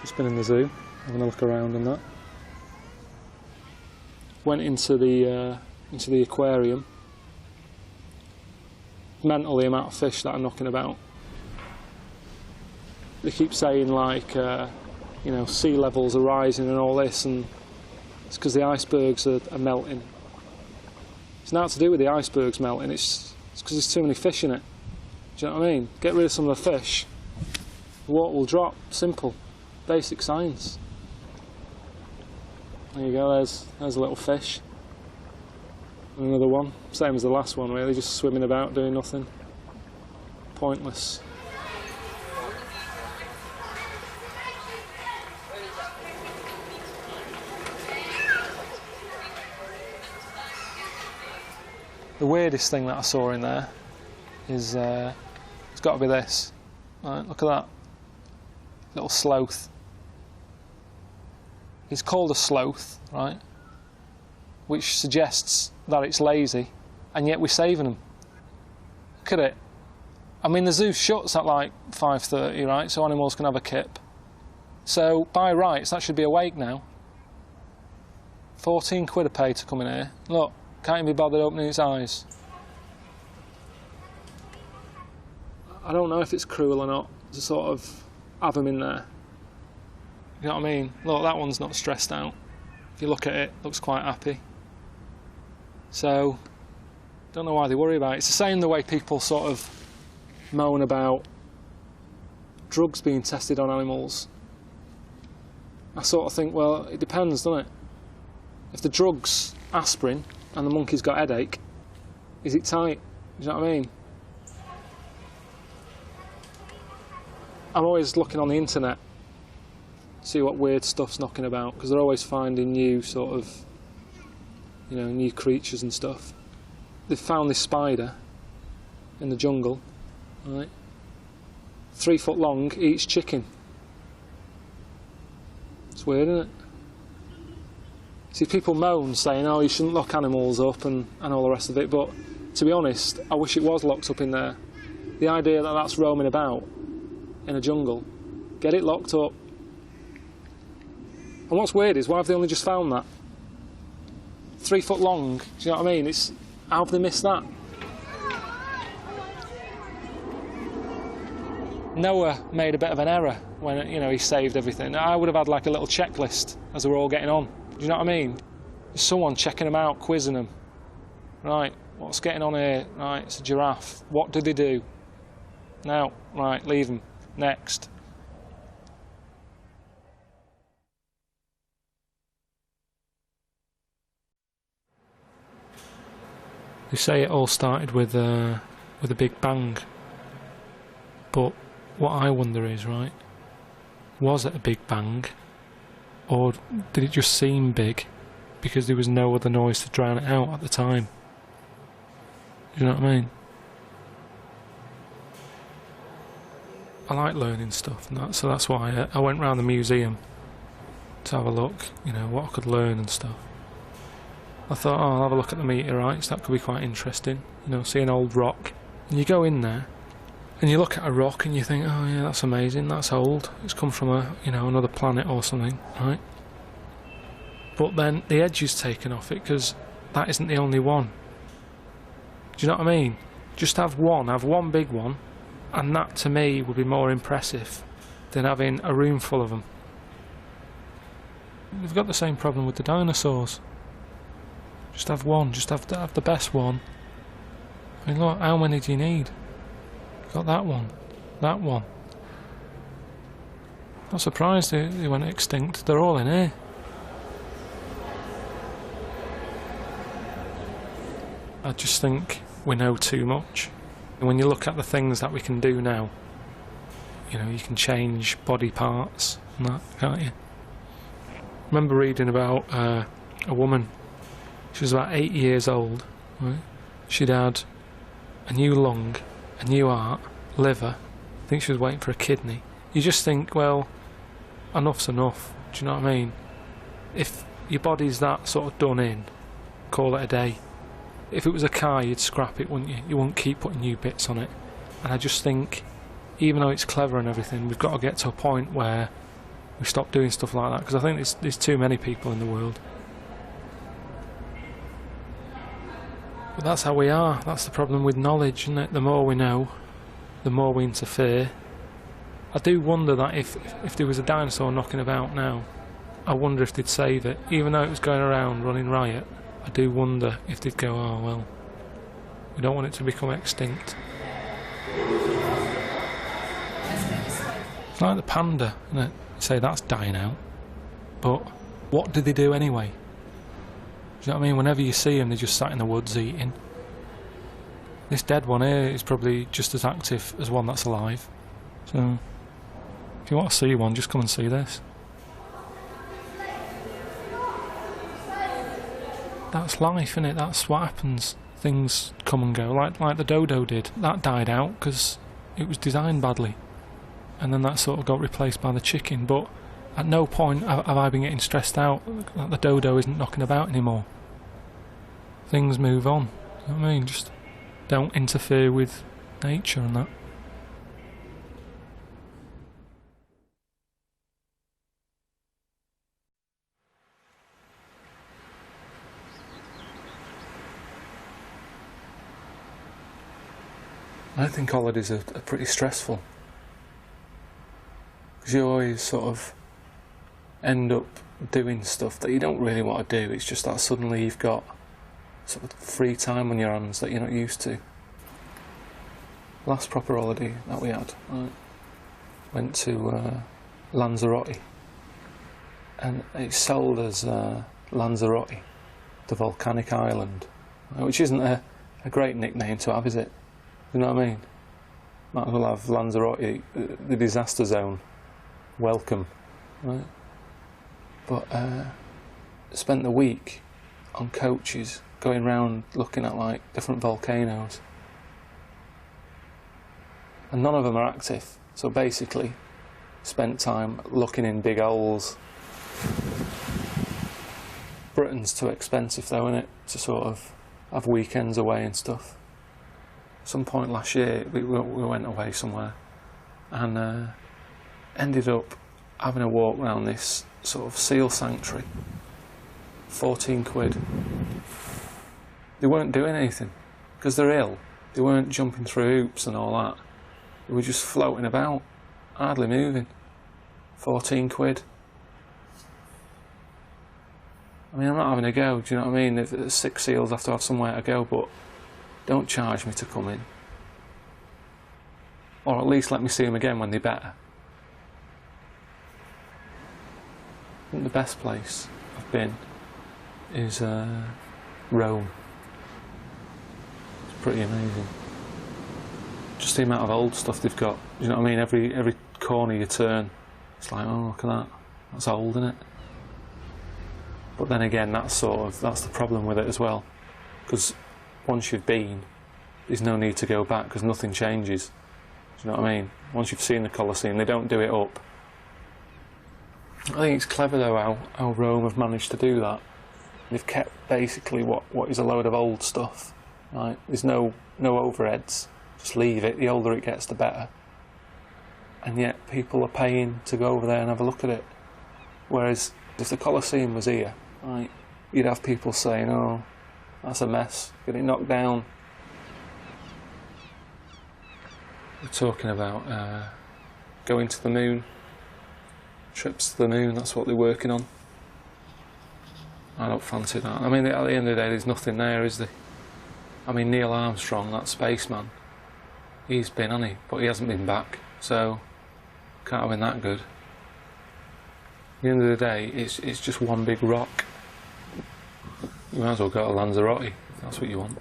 Just been in the zoo, having a look around and that. Went into the aquarium. Mental, the amount of fish that are knocking about. They keep saying like, you know, sea levels are rising and all this, and it's because the icebergs are melting. It's not to do with the icebergs melting, it's because there's too many fish in it. Do you know what I mean? Get rid of some of the fish, the water will drop. Simple. Basic science. There you go, there's a little fish. And another one, same as the last one really, just swimming about doing nothing. Pointless. The weirdest thing that I saw in there is, it's got to be this. Right, look at that. Little sloth. It's called a sloth, right? Which suggests that it's lazy, and yet we're saving them. Look at it. I mean, the zoo shuts at like 5:30, right? So animals can have a kip. So by rights, that should be awake now. 14 quid a pay to come in here. Look, can't even be bothered opening its eyes. I don't know if it's cruel or not to sort of have them in there. You know what I mean? Look, that one's not stressed out. If you look at it, looks quite happy. So, don't know why they worry about it. It's the same the way people sort of moan about drugs being tested on animals. I sort of think, well, it depends, doesn't it? If the drug's aspirin and the monkey's got a headache, is it tight? Do you know what I mean? I'm always looking on the internet, see what weird stuff's knocking about, because they're always finding new sort of, you know, new creatures and stuff. They've found this spider in the jungle, right? 3 foot long, eats chicken. It's weird, isn't it? See, people moan saying, oh, you shouldn't lock animals up and all the rest of it, but to be honest, I wish it was locked up in there. The idea that that's roaming about in a jungle, get it locked up. And what's weird is, why have they only just found that? 3 foot long, do you know what I mean? It's, how have they missed that? Noah made a bit of an error when, you know, he saved everything. I would have had like a little checklist as they were all getting on. Do you know what I mean? There's someone checking them out, quizzing them. Right, what's getting on here? Right, it's a giraffe. What do they do? Now, right, leave them. Next. They say it all started with a big bang, but what I wonder is, right, was it a big bang, or did it just seem big because there was no other noise to drown it out at the time? Do you know what I mean? I like learning stuff and that, so that's why I went round the museum to have a look, you know, what I could learn and stuff. I thought, oh, I'll have a look at the meteorites, that could be quite interesting, you know, see an old rock. And you go in there, and you look at a rock and you think, oh yeah, that's amazing, that's old, it's come from a, you know, another planet or something, right? But then the edge is taken off it, because that isn't the only one. Do you know what I mean? Just have one big one, and that to me would be more impressive than having a room full of them. We've got the same problem with the dinosaurs. Just have one, just have the best one. I mean, look, how many do you need? You've got that one, that one. Not surprised they went extinct, they're all in here. I just think we know too much. And when you look at the things that we can do now, you know, you can change body parts and that, can't you? I remember reading about a woman. She was about 8 years old, right? She'd had a new lung, a new heart, liver. I think she was waiting for a kidney. You just think, well, enough's enough. Do you know what I mean? If your body's that sort of done in, call it a day. If it was a car, you'd scrap it, wouldn't you? You wouldn't keep putting new bits on it. And I just think, even though it's clever and everything, we've got to get to a point where we stop doing stuff like that, because I think there's too many people in the world. But that's how we are. That's the problem with knowledge, isn't it? The more we know, the more we interfere. I do wonder that if there was a dinosaur knocking about now, I wonder if they'd save it. Even though it was going around running riot, I do wonder if they'd go, oh well, we don't want it to become extinct. It's like the panda, isn't it? You say that's dying out, but what do they do anyway? Do you know what I mean? Whenever you see them, they're just sat in the woods eating. This dead one here is probably just as active as one that's alive. So, if you want to see one, just come and see this. That's life, innit? That's what happens. Things come and go, like the dodo did. That died out because it was designed badly, and then that sort of got replaced by the chicken. But at no point have I been getting stressed out that the dodo isn't knocking about anymore. Things move on. You know what I mean? Just don't interfere with nature and that. I think holidays are pretty stressful, because you always sort of end up doing stuff that you don't really want to do. It's just that suddenly you've got sort of free time on your hands that you're not used to. Last proper holiday that we had, I went to Lanzarote, and it's sold as Lanzarote, the volcanic island, which isn't a great nickname to have, is it? You know what I mean? Might as well have Lanzarote, the disaster zone. Welcome, right? But spent the week on coaches going round looking at like different volcanoes, and none of them are active. So basically, spent time looking in big holes. Britain's too expensive though, isn't it, to sort of have weekends away and stuff. Some point last year we went away somewhere and ended up having a walk around this sort of seal sanctuary. 14 quid. They weren't doing anything because they're ill. They weren't jumping through hoops and all that. They were just floating about, hardly moving. 14 quid. I mean, I'm not having a go, do you know what I mean? If there's 6 seals, I have to have somewhere to go, but don't charge me to come in. Or at least let me see them again when they're better. I think the best place I've been is Rome. It's pretty amazing. Just the amount of old stuff they've got. You know what I mean? Every corner you turn, it's like, oh, look at that. That's old, isn't it? But then again, that's the problem with it as well. Because once you've been, there's no need to go back because nothing changes. Do you know what I mean? Once you've seen the Colosseum, they don't do it up. I think it's clever though how Rome have managed to do that. They've kept basically what is a load of old stuff. Right? There's no overheads. Just leave it. The older it gets, the better. And yet people are paying to go over there and have a look at it. Whereas if the Colosseum was here, right, you'd have people saying, "Oh, that's a mess. Get it knocked down." We're talking about going to the moon. Trips to the moon, that's what they're working on. I don't fancy that. I mean, at the end of the day, there's nothing there, is there? I mean, Neil Armstrong, that spaceman, he's been, hasn't he? But he hasn't been back, so can't have been that good. At the end of the day, it's just one big rock. You might as well go to Lanzarote, if that's what you want.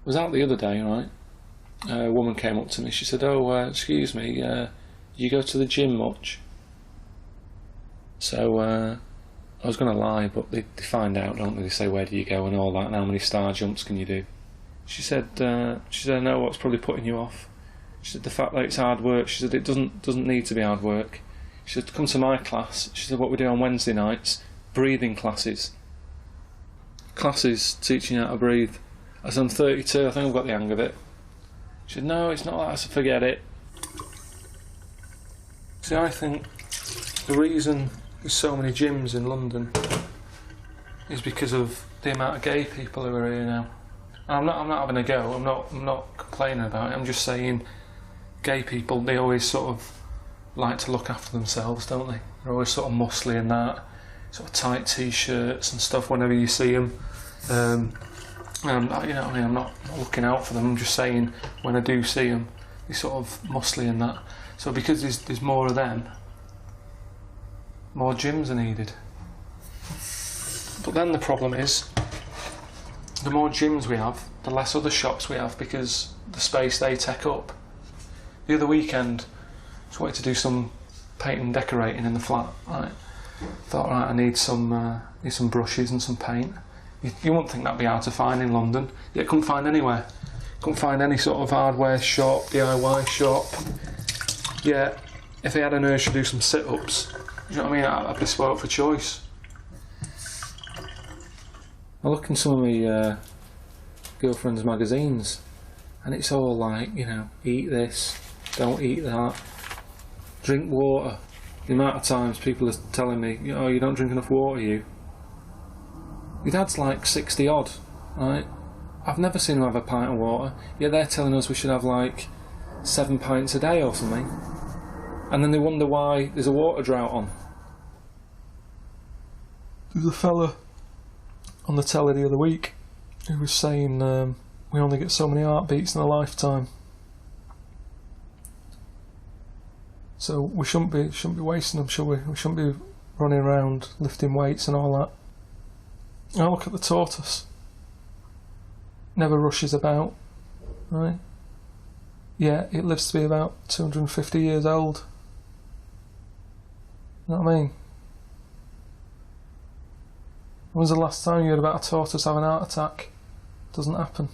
I was out the other day, right? A woman came up to me. She said, "Oh, excuse me, you go to the gym much?" So I was going to lie, but they find out, don't they? They say, "Where do you go?" and all that, and how many star jumps can you do? She said, "No, what's probably putting you off?" She said, "The fact that it's hard work." She said, "It doesn't need to be hard work." She said, "Come to my class." She said, "What we do on Wednesday nights, breathing classes." classes teaching you how to breathe. I said, I'm 32, I think I've got the hang of it. She said, no, it's not that. I said, forget it. See, I think the reason there's so many gyms in London is because of the amount of gay people who are here now. And I'm not having a go. I'm not complaining about it. I'm just saying, gay people, they always sort of like to look after themselves, don't they? They're always sort of muscly and that, sort of tight t-shirts and stuff whenever you see them. And you know what I mean, I'm not looking out for them. I'm just saying, when I do see them, they're sort of muscly and that. So because there's more of them, more gyms are needed. But then the problem is, the more gyms we have, the less other shops we have, because the space they take up. The other weekend, I just wanted to do some painting and decorating in the flat. Right, thought, right, I need some brushes and some paint. You wouldn't think that'd be hard to find in London. Yet couldn't find anywhere. Couldn't find any sort of hardware shop, DIY shop. Yeah, if I had an urge to do some sit-ups, you know what I mean, I'd be spoilt for choice. I look in some of my girlfriend's magazines, and it's all like, you know, eat this, don't eat that, drink water. The amount of times people are telling me, oh, you don't drink enough water, you. Your dad's like 60 odd, right? I've never seen him have a pint of water, yet they're telling us we should have like 7 pints a day or something. And then they wonder why there's a water drought on. There was a fella on the telly the other week who was saying we only get so many heartbeats in a lifetime. So we shouldn't be wasting them, should we? We shouldn't be running around lifting weights and all that. Now look at the tortoise. Never rushes about, right? Yeah, it lives to be about 250 years old. You know what I mean? When was the last time you heard about a tortoise having a heart attack? Doesn't happen.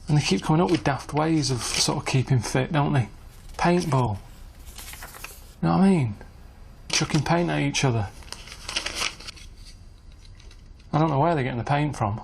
And they keep coming up with daft ways of sort of keeping fit, don't they? Paintball. You know what I mean? Chucking paint at each other. I don't know where they're getting the paint from.